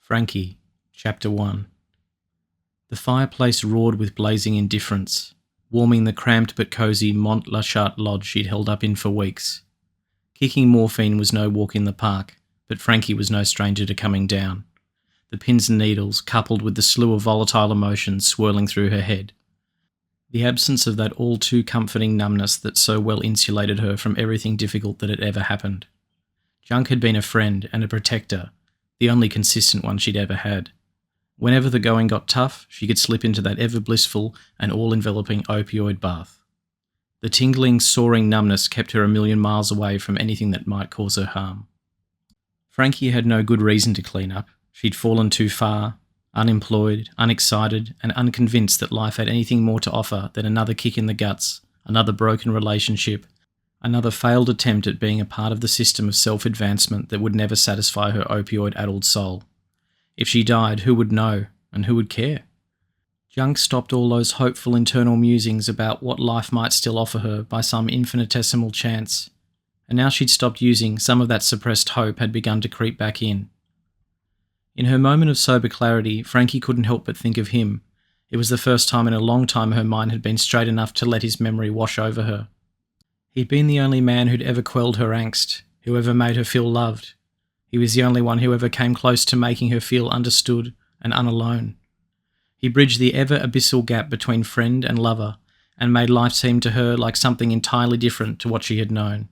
Frankie, Chapter 1. The fireplace roared with blazing indifference, warming the cramped but cosy Mont Lachart lodge she'd held up in for weeks. Kicking morphine was no walk in the park, but Frankie was no stranger to coming down, the pins and needles coupled with the slew of volatile emotions swirling through her head. The absence of that all-too-comforting numbness that so well insulated her from everything difficult that had ever happened. Junk had been a friend and a protector, the only consistent one she'd ever had. Whenever the going got tough, she could slip into that ever-blissful and all-enveloping opioid bath. The tingling, soaring numbness kept her a million miles away from anything that might cause her harm. Frankie had no good reason to clean up. She'd fallen too far, unemployed, unexcited, and unconvinced that life had anything more to offer than another kick in the guts, another broken relationship, another failed attempt at being a part of the system of self-advancement that would never satisfy her opioid-addled soul. If she died, who would know, and who would care? Junk stopped all those hopeful internal musings about what life might still offer her by some infinitesimal chance, and now she'd stopped using, some of that suppressed hope had begun to creep back in. In her moment of sober clarity, Frankie couldn't help but think of him. It was the first time in a long time her mind had been straight enough to let his memory wash over her. He'd been the only man who'd ever quelled her angst, who ever made her feel loved. He was the only one who ever came close to making her feel understood and unalone. He bridged the ever-abyssal gap between friend and lover and made life seem to her like something entirely different to what she had known.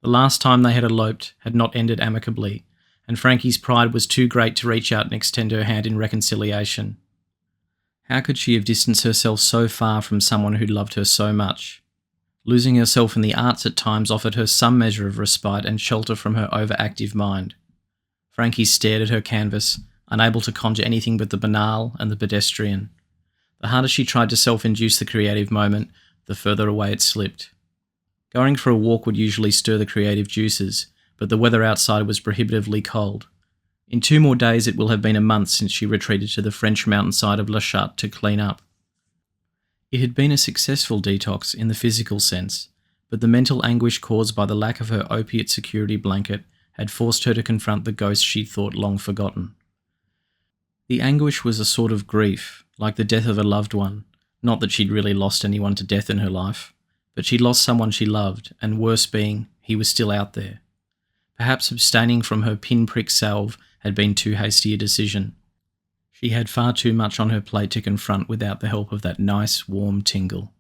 The last time they had eloped had not ended amicably, and Frankie's pride was too great to reach out and extend her hand in reconciliation. How could she have distanced herself so far from someone who loved her so much? Losing herself in the arts at times offered her some measure of respite and shelter from her overactive mind. Frankie stared at her canvas, unable to conjure anything but the banal and the pedestrian. The harder she tried to self-induce the creative moment, the further away it slipped. Going for a walk would usually stir the creative juices, but the weather outside was prohibitively cold. In 2 more days it will have been a month since she retreated to the French mountainside of Lachart to clean up. It had been a successful detox in the physical sense, but the mental anguish caused by the lack of her opiate security blanket had forced her to confront the ghost she'd thought long forgotten. The anguish was a sort of grief, like the death of a loved one, not that she'd really lost anyone to death in her life, but she'd lost someone she loved, and worse being, he was still out there. Perhaps abstaining from her pinprick salve had been too hasty a decision. She had far too much on her plate to confront without the help of that nice, warm tingle.